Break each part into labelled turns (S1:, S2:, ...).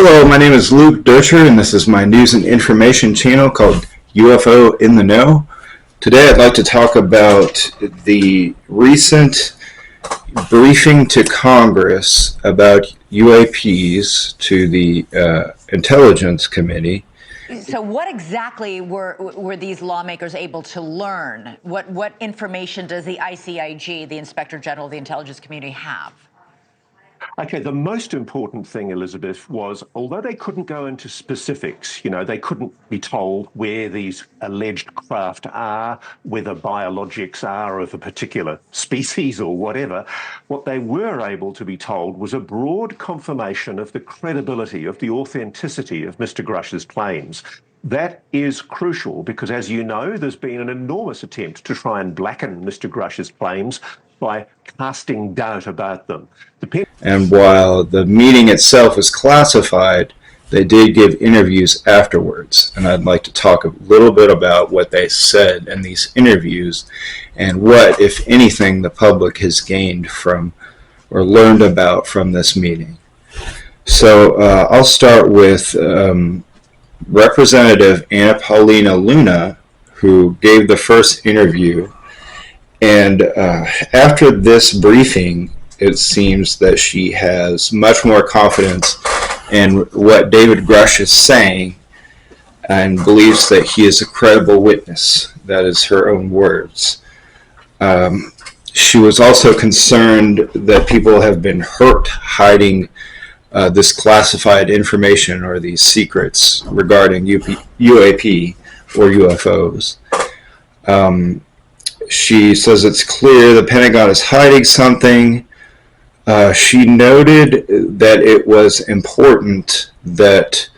S1: Hello, my name is Luke Dosher, and this is my news and information channel called UFO in the Know. Today I'd like to talk about the recent briefing to Congress about UAPs to the Intelligence Committee.
S2: So what exactly were these lawmakers able to learn? What information does the ICIG, the Inspector General of the Intelligence Community, have?
S3: Okay, the most important thing, Elizabeth, was although they couldn't go into specifics, they couldn't be told where these alleged craft are, whether biologics are of a particular species or whatever, what they were able to be told was a broad confirmation of the credibility, of the authenticity of Mr. Grush's claims. That is crucial because, as you know, there's been an enormous attempt to try and blacken Mr. Grush's claims by casting doubt about them.
S1: And while the meeting itself was classified, they did give interviews afterwards. And I'd like to talk a little bit about what they said in these interviews and what, if anything, the public has gained from or learned about from this meeting. So I'll start with Representative Anna Paulina Luna, who gave the first interview. And after this briefing, it seems that she has much more confidence in what David Grush is saying and believes that he is a credible witness. That is her own words. She was also concerned that people have been hurt hiding this classified information or these secrets regarding UAP or UFOs. She says it's clear the Pentagon is hiding something. She noted that it was important that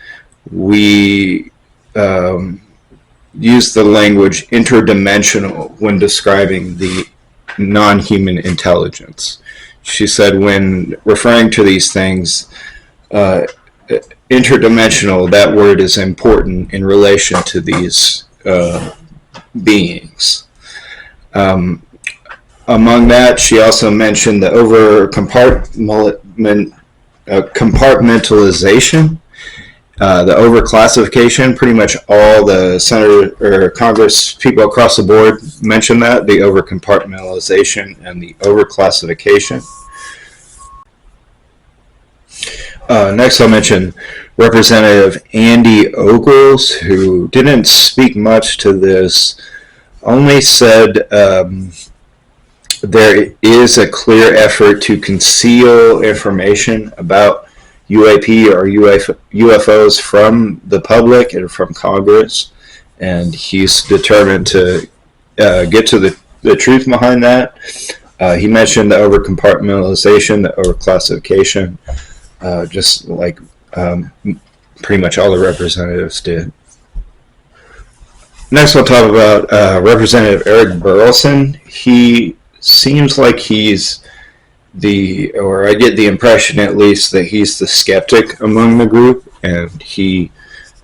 S1: we use the language interdimensional when describing the non-human intelligence. She said when referring to these things, interdimensional, that word is important in relation to these beings. Among that, she also mentioned the compartmentalization, the overclassification. Pretty much all the senator or Congress people across the board mentioned that, the overcompartmentalization and the overclassification. Next, I'll mention Representative Andy Ogles, who didn't speak much to this, only said there is a clear effort to conceal information about UAP or UFOs from the public and from Congress, and he's determined to get to the truth behind that. He mentioned the overcompartmentalization, the overclassification, just like pretty much all the representatives did. Next, we'll talk about Representative Eric Burleson. He seems like he's or I get the impression at least, that he's the skeptic among the group, and he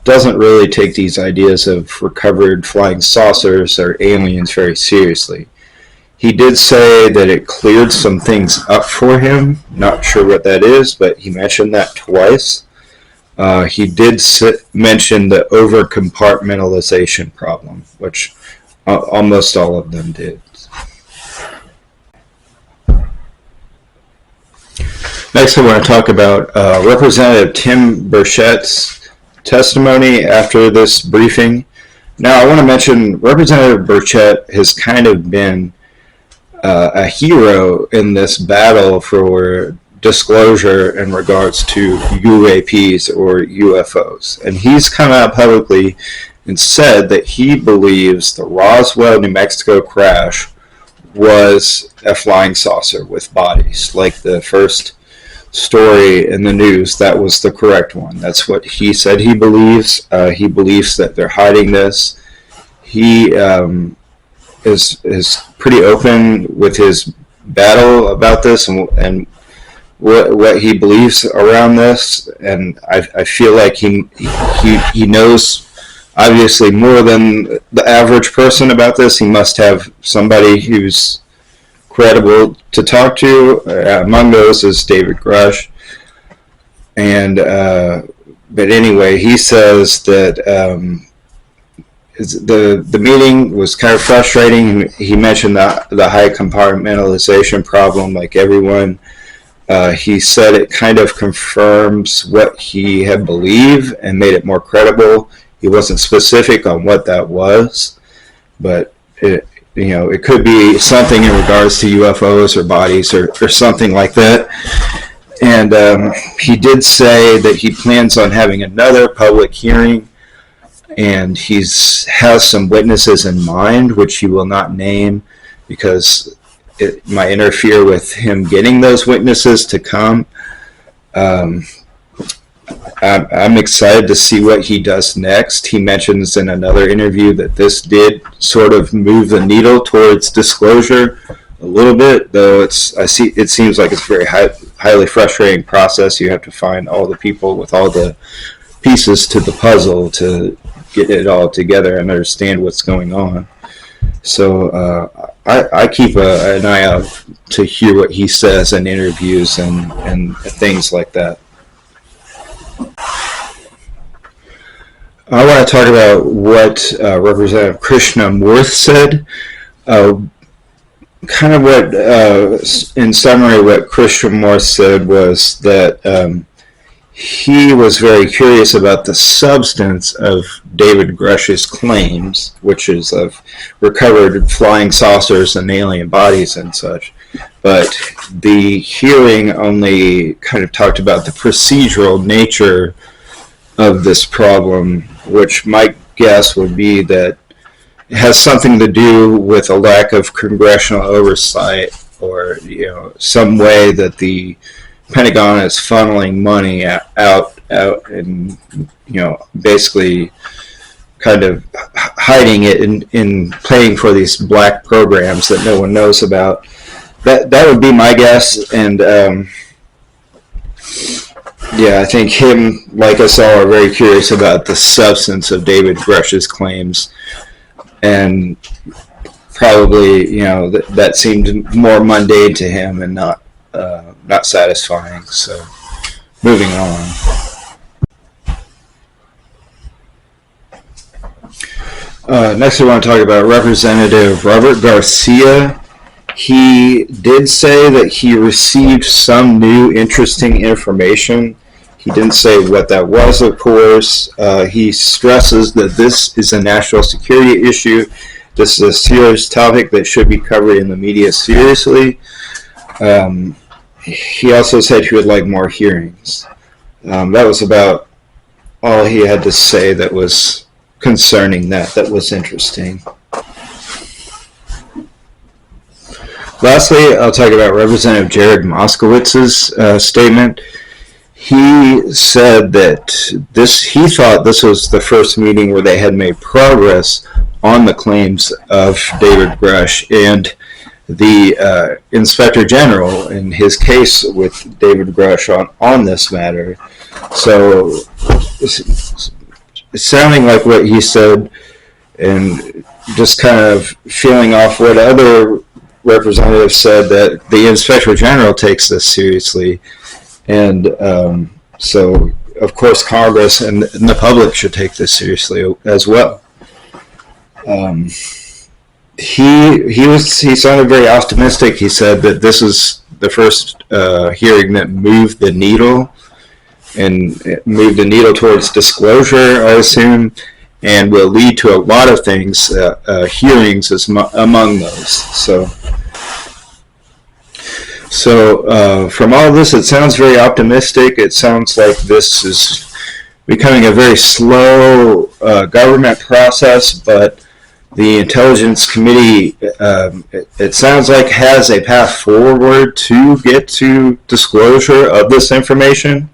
S1: doesn't really take these ideas of recovered flying saucers or aliens very seriously. He did say that it cleared some things up for him. Not sure what that is, but he mentioned that twice. He did mention the over-compartmentalization problem, which almost all of them did. Next, I want to talk about Representative Tim Burchett's testimony after this briefing. Now, I want to mention Representative Burchett has kind of been a hero in this battle for disclosure in regards to UAPs or UFOs. And he's come out publicly and said that he believes the Roswell, New Mexico crash was a flying saucer with bodies. Like the first story in the news, that was the correct one. That's what he said he believes. He believes that they're hiding this. He is pretty open with his battle about this and what he believes around this, and I feel like he knows obviously more than the average person about this. He must have somebody who's credible to talk to. Among those is David Grush, and but anyway, he says that the meeting was kind of frustrating. He mentioned the high compartmentalization problem, like everyone. He said it kind of confirms what he had believed and made it more credible. He wasn't specific on what that was, but it could be something in regards to UFOs or bodies or something like that. And he did say that he plans on having another public hearing, and he has some witnesses in mind, which he will not name because it might interfere with him getting those witnesses to come. I'm excited to see what he does next. He mentions in another interview that this did sort of move the needle towards disclosure a little bit, though it seems like it's a very highly frustrating process. You have to find all the people with all the pieces to the puzzle to get it all together and understand what's going on. So I keep an eye out to hear what he says in interviews and things like that. I want to talk about what Representative Krishnamurthy said. Kind of what, in summary, what Krishnamurthy said was that he was very curious about the substance of David Grush's claims, which is of recovered flying saucers and alien bodies and such. But the hearing only kind of talked about the procedural nature of this problem, which my guess would be that it has something to do with a lack of congressional oversight, or some way that the Pentagon is funneling money out and basically kind of hiding it in paying for these black programs that no one knows about. That would be my guess, and I think him, like us all, are very curious about the substance of David Grush's claims, and probably that seemed more mundane to him and not satisfying. So, moving on. Next, I want to talk about Representative Robert Garcia. He did say that he received some new interesting information. He didn't say what that was, of course. He stresses that this is a national security issue. This is a serious topic that should be covered in the media seriously. He also said he would like more hearings. That was about all he had to say that was concerning that was interesting. Lastly, I'll talk about Representative Jared Moskowitz's statement. He said that he thought this was the first meeting where they had made progress on the claims of David Grush and the Inspector General in his case with David Grush on this matter. So it's sounding like what he said, and just kind of feeling off what other representatives said, that the Inspector General takes this seriously, and so of course Congress and the public should take this seriously as well. He sounded very optimistic. He said that this is the first hearing that moved the needle, and moved the needle towards disclosure, I assume, and will lead to a lot of things. Hearings is among those. So from all of this, it sounds very optimistic. It sounds like this is becoming a very slow government process, but the Intelligence Committee, it sounds like, has a path forward to get to disclosure of this information.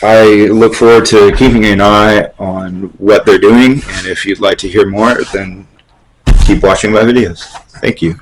S1: I look forward to keeping an eye on what they're doing, and if you'd like to hear more, then keep watching my videos. Thank you.